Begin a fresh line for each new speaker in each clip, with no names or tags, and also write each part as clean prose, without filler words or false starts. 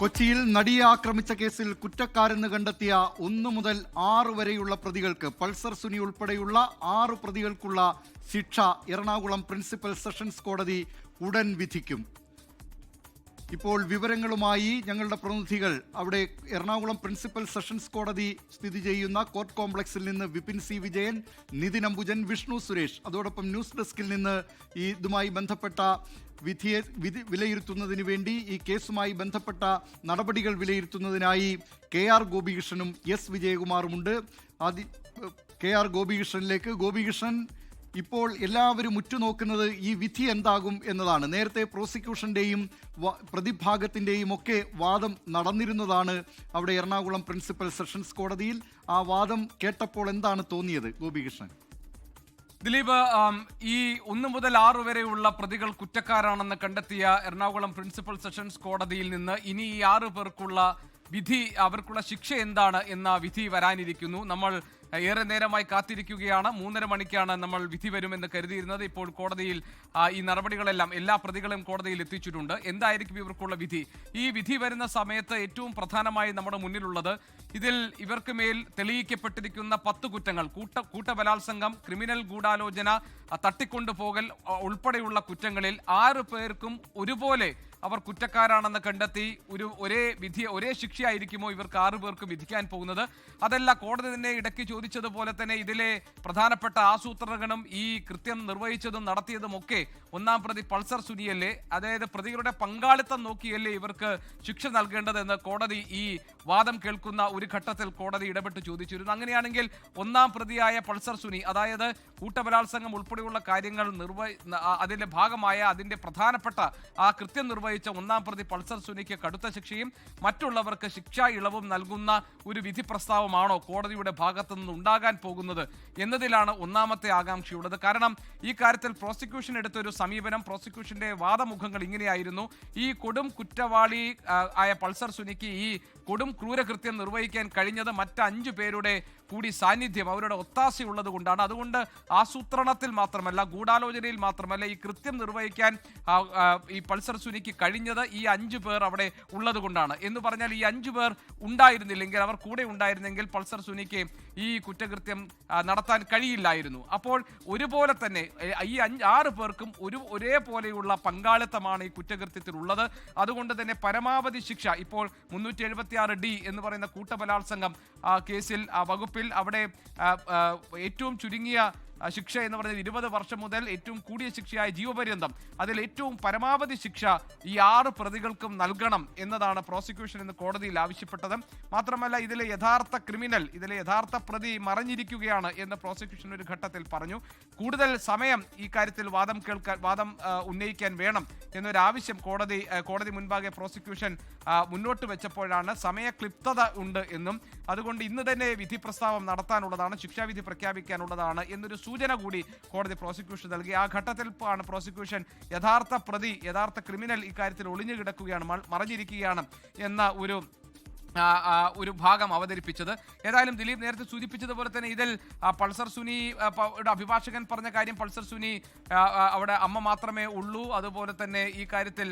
കൊച്ചിയിൽ നടിയെ ആക്രമിച്ച കേസിൽ കുറ്റക്കാരെന്ന് കണ്ടെത്തിയ 1 മുതൽ 6 വരെയുള്ള പ്രതികൾക്ക് പൾസർ സുനി ഉൾപ്പെടെയുള്ള 6 പ്രതികൾക്കുള്ള ശിക്ഷ എറണാകുളം പ്രിൻസിപ്പൽ സെഷൻസ് കോടതി ഉടൻ വിധിക്കും. ഇപ്പോൾ വിവരങ്ങളുമായി ഞങ്ങളുടെ പ്രതിനിധികൾ അവിടെ എറണാകുളം പ്രിൻസിപ്പൽ സെഷൻസ് കോടതി സ്ഥിതി ചെയ്യുന്ന കോർട്ട് കോംപ്ലക്സിൽ നിന്ന് വിപിൻ സി വിജയൻ, നിതിൻ അംബുജൻ, വിഷ്ണു സുരേഷ്, അതോടൊപ്പം ന്യൂസ് ഡെസ്കിൽ നിന്ന് ഇതുമായി ബന്ധപ്പെട്ട വിധി വിലയിരുത്തുന്നതിന് വേണ്ടി ഈ കേസുമായി ബന്ധപ്പെട്ട നടപടികൾ വിലയിരുത്തുന്നതിനായി KR ഗോപികൃഷ്ണനും S വിജയകുമാറുമുണ്ട്. KR ഗോപികൃഷ്ണനിലേക്ക്. ഗോപികൃഷ്ണൻ, ഇപ്പോൾ എല്ലാവരും ഉറ്റുനോക്കുന്നത് ഈ വിധി എന്താകും എന്നതാണ്. നേരത്തെ പ്രോസിക്യൂഷന്റെയും പ്രതിഭാഗത്തിൻ്റെയും ഒക്കെ വാദം നടന്നിരുന്നതാണ് അവിടെ എറണാകുളം പ്രിൻസിപ്പൽ സെഷൻസ് കോടതിയിൽ. ആ വാദം കേട്ടപ്പോൾ എന്താണ് തോന്നിയത് ഗോപികൃഷ്ണൻ?
ദിലീപ്, ഈ 1 മുതൽ 6 വരെയുള്ള പ്രതികൾ കുറ്റക്കാരാണെന്ന് കണ്ടെത്തിയ എറണാകുളം പ്രിൻസിപ്പൽ സെഷൻസ് കോടതിയിൽ നിന്ന് ഇനി ഈ 6 പേർക്കുള്ള വിധി, അവർക്കുള്ള ശിക്ഷ എന്താണ് എന്ന വിധി വരാനിരിക്കുന്നു. നമ്മൾ ഏറെ നേരമായി കാത്തിരിക്കുകയാണ്. 3:30 മണിക്കാണ് നമ്മൾ വിധി വരുമെന്ന് കരുതിയിരുന്നത്. ഇപ്പോൾ കോടതിയിൽ ഈ നടപടികളെല്ലാം എല്ലാ പ്രതികളെയും കോടതിയിൽ എത്തിച്ചിട്ടുണ്ട്. എന്തായിരിക്കും ഇവർക്കുള്ള വിധി? ഈ വിധി വരുന്ന സമയത്ത് ഏറ്റവും പ്രധാനമായി നമ്മുടെ മുന്നിലുള്ളത് ഇതിൽ ഇവർക്ക് മേൽ തെളിയിക്കപ്പെട്ടിരിക്കുന്ന 10 കുറ്റങ്ങൾ, കൂട്ടബലാത്സംഗം, ക്രിമിനൽ ഗൂഢാലോചന, തട്ടിക്കൊണ്ടുപോകൽ ഉൾപ്പെടെയുള്ള കുറ്റങ്ങളിൽ 6 പേർക്കും ഒരുപോലെ അവർ കുറ്റക്കാരാണെന്ന് കണ്ടെത്തി ഒരേ ശിക്ഷയായിരിക്കുമോ ഇവർക്ക് 6 പേർക്കും വിധിക്കാൻ പോകുന്നത്? അതല്ല, കോടതി തന്നെ ഇടയ്ക്ക് ചോദിച്ചതുപോലെ തന്നെ ഇതിലെ പ്രധാനപ്പെട്ട ആസൂത്രകനും ഈ കൃത്യം നിർവഹിച്ചതും നടത്തിയതുമൊക്കെ 1-ാം പ്രതി പൾസർ സുനിയല്ലേ? അതായത് പ്രതികളുടെ പങ്കാളിത്തം നോക്കിയല്ലേ ഇവർക്ക് ശിക്ഷ നൽകേണ്ടതെന്ന് കോടതി ഈ വാദം കേൾക്കുന്ന ഒരു ഘട്ടത്തിൽ കോടതി ഇടപെട്ട് ചോദിച്ചിരുന്നു. അങ്ങനെയാണെങ്കിൽ 1-ാം പ്രതിയായ പൾസർ സുനി, അതായത് കൂട്ടബലാത്സംഗം ഉൾപ്പെടെയുള്ള കാര്യങ്ങൾ അതിന്റെ ഭാഗമായ അതിന്റെ പ്രധാനപ്പെട്ട ആ കൃത്യം നിർവഹിച്ച 1-ാം പ്രതി പൾസർ സുനിക്ക് കടുത്ത ശിക്ഷയും മറ്റുള്ളവർക്ക് ശിക്ഷാ ഇളവും നൽകുന്ന ഒരു വിധി പ്രസ്താവമാണോ കോടതിയുടെ ഭാഗത്തു നിന്ന് ഉണ്ടാകാൻ പോകുന്നത് എന്നതിലാണ് 1-ാമത്തെ ആകാംക്ഷയുള്ളത്. കാരണം ഈ കാര്യത്തിൽ പ്രോസിക്യൂഷൻ എടുത്തൊരു സമീപനം, പ്രോസിക്യൂഷന്റെ വാദമുഖങ്ങൾ ഇങ്ങനെയായിരുന്നു: ഈ കൊടും കുറ്റവാളി ആയ പൾസർ സുനിക്ക് ഈ കൊടും ക്രൂരകൃത്യം നിർവഹിക്കാൻ കഴിഞ്ഞത് മറ്റ് 5 പേരുടെ കൂടി സാന്നിധ്യം, അവരുടെ ഒത്താശയുള്ളത് കൊണ്ടാണ്. അതുകൊണ്ട് ആസൂത്രണത്തിൽ മാത്രമല്ല, ഗൂഢാലോചനയിൽ മാത്രമല്ല, ഈ കൃത്യം നിർവഹിക്കാൻ ഈ പൾസർ സുനിക്ക് കഴിഞ്ഞത് ഈ 5 പേർ അവിടെ ഉള്ളത് കൊണ്ടാണ്. എന്ന് പറഞ്ഞാൽ ഈ 5 പേർ ഉണ്ടായിരുന്നില്ലെങ്കിൽ, അവർ കൂടെ ഉണ്ടായിരുന്നെങ്കിൽ പൾസർ സുനിക്ക് ഈ കുറ്റകൃത്യം നടത്താൻ കഴിയില്ലായിരുന്നു. അപ്പോൾ ഒരുപോലെ തന്നെ ഈ 6 പേർക്കും ഒരേപോലെയുള്ള പങ്കാളിത്തമാണ് ഈ കുറ്റകൃത്യത്തിൽ ഉള്ളത്. അതുകൊണ്ട് തന്നെ പരമാവധി ശിക്ഷ ഇപ്പോൾ 376D എന്ന് പറയുന്ന കൂട്ടബലാത്സംഗം കേസിൽ വകുപ്പിൽ അവിടെ ഏറ്റവും ചുരുങ്ങിയ ശിക്ഷ എന്ന് പറയുന്നത് 20 വർഷം മുതൽ ഏറ്റവും കൂടിയ ശിക്ഷയായ ജീവപര്യന്തം, അതിൽ ഏറ്റവും പരമാവധി ശിക്ഷ ഈ 6 പ്രതികൾക്കും നൽകണം എന്നതാണ് പ്രോസിക്യൂഷൻ എന്ന് കോടതിയിൽ ആവശ്യപ്പെട്ടത്. മാത്രമല്ല, ഇതിലെ യഥാർത്ഥ ക്രിമിനൽ, ഇതിലെ യഥാർത്ഥ പ്രതി മറഞ്ഞിരിക്കുകയാണ് എന്ന് പ്രോസിക്യൂഷൻ ഒരു ഘട്ടത്തിൽ പറഞ്ഞു. കൂടുതൽ സമയം ഈ കാര്യത്തിൽ വാദം ഉന്നയിക്കാൻ വേണം എന്നൊരാവശ്യം കോടതി മുൻപാകെ പ്രോസിക്യൂഷൻ മുന്നോട്ട് വെച്ചപ്പോഴാണ് സമയക്ലിപ്തത ഉണ്ട് എന്നും അതുകൊണ്ട് ഇന്ന് തന്നെ വിധി പ്രസ്താവം നടത്താനുള്ളതാണ്, ശിക്ഷാവിധി പ്രഖ്യാപിക്കാനുള്ളതാണ് എന്നൊരു സൂചന കൂടി കോടതി പ്രോസിക്യൂഷൻ നൽകി. ആ ഘട്ടത്തിൽ ആണ് പ്രോസിക്യൂഷൻ യഥാർത്ഥ പ്രതി, യഥാർത്ഥ ക്രിമിനൽ ഇക്കാര്യത്തിൽ ഒളിഞ്ഞു കിടക്കുകയാണ്, മറഞ്ഞിരിക്കുകയാണ് എന്ന ഒരു ഭാഗം അവതരിപ്പിച്ചത്. ഏതായാലും ദിലീപ് നേരത്തെ സൂചിപ്പിച്ചതുപോലെ തന്നെ ഇതിൽ പൾസർ സുനി അഭിഭാഷകൻ പറഞ്ഞ കാര്യം, പൾസർ സുനി അവിടെ അമ്മ മാത്രമേ ഉള്ളൂ, അതുപോലെ തന്നെ ഈ കാര്യത്തിൽ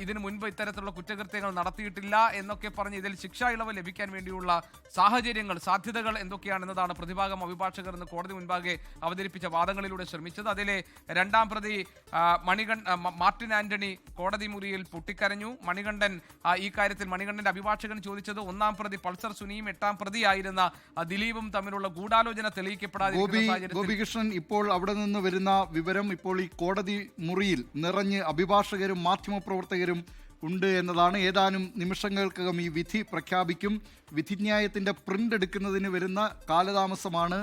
ഇതിനു മുൻപ് ഇത്തരത്തിലുള്ള കുറ്റകൃത്യങ്ങൾ നടത്തിയിട്ടില്ല എന്നൊക്കെ പറഞ്ഞ് ഇതിൽ ശിക്ഷാ ഇളവ് ലഭിക്കാൻ വേണ്ടിയുള്ള സാഹചര്യങ്ങൾ, സാധ്യതകൾ എന്തൊക്കെയാണെന്നതാണ് പ്രതിഭാഗം അഭിഭാഷകർ എന്ന് കോടതി മുൻപാകെ അവതരിപ്പിച്ച വാദങ്ങളിലൂടെ ശ്രമിച്ചത്. അതിലെ 2-ാം പ്രതി മാർട്ടിൻ ആന്റണി കോടതി മുറിയിൽ പൊട്ടിക്കരഞ്ഞു. ഈ കാര്യത്തിൽ മണികണ്ഠന്റെ അഭിഭാഷകൻ ചോദിച്ചത് 1-ാം പ്രതി പൾസർ സുനിയും 8-ാം പ്രതിയായിരുന്ന ദിലീപും തമ്മിലുള്ള ഗൂഢാലോചന തെളിയിക്കപ്പെടാതിരിക്കുന്ന സാഹചര്യത്തിൽ
ഗോപികൃഷ്ണൻ, ഇപ്പോൾ അവിടെ നിന്ന് വരുന്ന വിവരം, ഇപ്പോൾ ഈ കോടതി മുറിയിൽ നിറഞ്ഞ് അഭിഭാഷകരും മാധ്യമപ്രവർത്തകരും ഉണ്ട് എന്നതാണ്. ഏതാനും നിമിഷങ്ങൾക്കകം ഈ വിധി പ്രഖ്യാപിക്കും. വിധിന്യായത്തിന്റെ പ്രിന്റ് എടുക്കുന്നതിന് വരുന്ന കാലതാമസമാണ്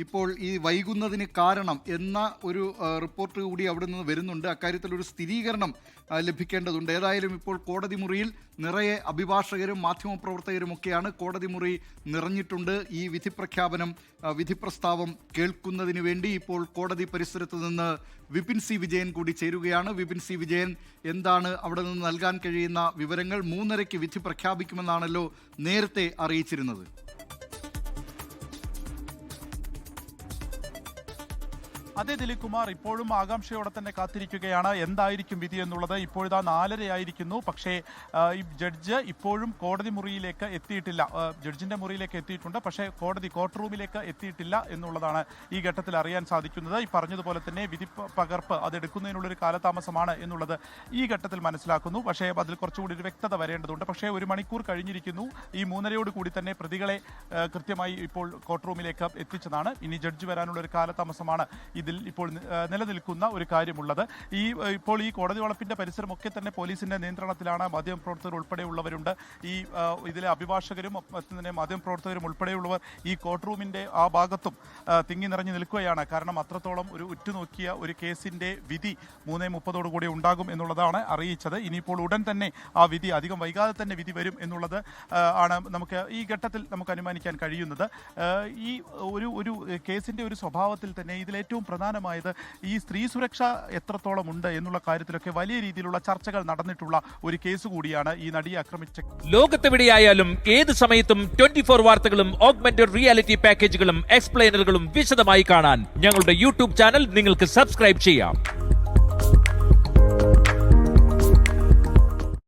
ഇപ്പോൾ ഈ വൈകുന്നതിന് കാരണം എന്ന ഒരു റിപ്പോർട്ട് കൂടി അവിടെ നിന്ന് വരുന്നുണ്ട്. അക്കാര്യത്തിൽ ഒരു സ്ഥിരീകരണം ലഭിക്കേണ്ടതുണ്ട്. ഏതായാലും ഇപ്പോൾ കോടതി മുറിയിൽ നിറയെ അഭിഭാഷകരും മാധ്യമപ്രവർത്തകരും ഒക്കെയാണ്. കോടതി മുറി നിറഞ്ഞിട്ടുണ്ട്. ഈ വിധി പ്രസ്താവം കേൾക്കുന്നതിന് വേണ്ടി ഇപ്പോൾ കോടതി പരിസരത്ത് നിന്ന് വിപിൻ സി വിജയൻ കൂടി ചേരുകയാണ്. വിപിൻ സി വിജയൻ, എന്താണ് അവിടെ നിന്ന് നൽകാൻ കഴിയുന്ന വിവരങ്ങൾ? 3:30 വിധി പ്രഖ്യാപിക്കുമെന്നാണല്ലോ നേരത്തെ അറിയിച്ചിരുന്നത്.
അതെ ദിലീപ് കുമാർ, ഇപ്പോഴും ആകാംക്ഷയോടെ തന്നെ കാത്തിരിക്കുകയാണ് എന്തായിരിക്കും വിധി എന്നുള്ളത്. ഇപ്പോഴിതാ 4:30 ആയിരിക്കുന്നു. പക്ഷേ ഈ ജഡ്ജ് ഇപ്പോഴും കോടതി മുറിയിലേക്ക് എത്തിയിട്ടില്ല. ജഡ്ജിന്റെ മുറിയിലേക്ക് എത്തിയിട്ടുണ്ട്, പക്ഷേ കോർട്ട് റൂമിലേക്ക് എത്തിയിട്ടില്ല എന്നുള്ളതാണ് ഈ ഘട്ടത്തിൽ അറിയാൻ സാധിക്കുന്നത്. ഈ പറഞ്ഞതുപോലെ തന്നെ വിധി പകർപ്പ് അതെടുക്കുന്നതിനുള്ളൊരു കാലതാമസമാണ് എന്നുള്ളത് ഈ ഘട്ടത്തിൽ മനസ്സിലാക്കുന്നു. പക്ഷേ അതിൽ കുറച്ചുകൂടി ഒരു വ്യക്തത വരേണ്ടതുണ്ട്. പക്ഷേ 1 മണിക്കൂർ കഴിഞ്ഞിരിക്കുന്നു. ഈ 3:30 കൂടി തന്നെ പ്രതികളെ കൃത്യമായി ഇപ്പോൾ കോർട്ട് റൂമിലേക്ക് എത്തിച്ചതാണ്. ഇനി ജഡ്ജ് വരാനുള്ള ഒരു കാലതാമസമാണ് ഇതിൽ ഇപ്പോൾ നിലനിൽക്കുന്ന ഒരു കാര്യമുള്ളത്. ഇപ്പോൾ ഈ കോടതി വളപ്പിന്റെ പരിസരമൊക്കെ തന്നെ പോലീസിന്റെ നിയന്ത്രണത്തിലാണ്. മാധ്യമപ്രവർത്തകർ ഉൾപ്പെടെയുള്ളവരുണ്ട്. ഇതിലെ അഭിഭാഷകരും തന്നെ മാധ്യമപ്രവർത്തകരും ഉൾപ്പെടെയുള്ളവർ ഈ കോർട്ട് റൂമിന്റെ ആ ഭാഗത്തും തിങ്ങി നിറഞ്ഞു നിൽക്കുകയാണ്. കാരണം അത്രത്തോളം ഒരു ഉറ്റുനോക്കിയ ഒരു കേസിന്റെ വിധി 3:30 കൂടി ഉണ്ടാകും എന്നുള്ളതാണ് അറിയിച്ചത്. ഇനിയിപ്പോൾ ഉടൻ തന്നെ ആ വിധി, അധികം വൈകാതെ തന്നെ വിധി വരും എന്നുള്ളത് ആണ് നമുക്ക് ഈ ഘട്ടത്തിൽ നമുക്ക് അനുമാനിക്കാൻ കഴിയുന്നത്. ഈ ഒരു കേസിന്റെ ഒരു സ്വഭാവത്തിൽ തന്നെ ഇതിലേറ്റവും പ്രധാനമായത് ഈ സ്ത്രീ സുരക്ഷ എത്രത്തോളം ഉണ്ട് എന്നുള്ള കാര്യത്തിലൊക്കെ വലിയ രീതിയിലുള്ള ചർച്ചകൾ നടന്നിട്ടുള്ള ഒരു കേസ് കൂടിയാണ് ഈ നടിയെ ആക്രമിച്ച.
ലോകത്തെവിടെയായാലും ഏത് സമയത്തും 24 വാർത്തകളും ഓഗ്മെന്റഡ് റിയാലിറ്റി പാക്കേജുകളും എക്സ്പ്ലെയിനറുകളും വിശദമായി കാണാൻ ഞങ്ങളുടെ യൂട്യൂബ് ചാനൽ നിങ്ങൾക്ക് സബ്സ്ക്രൈബ് ചെയ്യാം.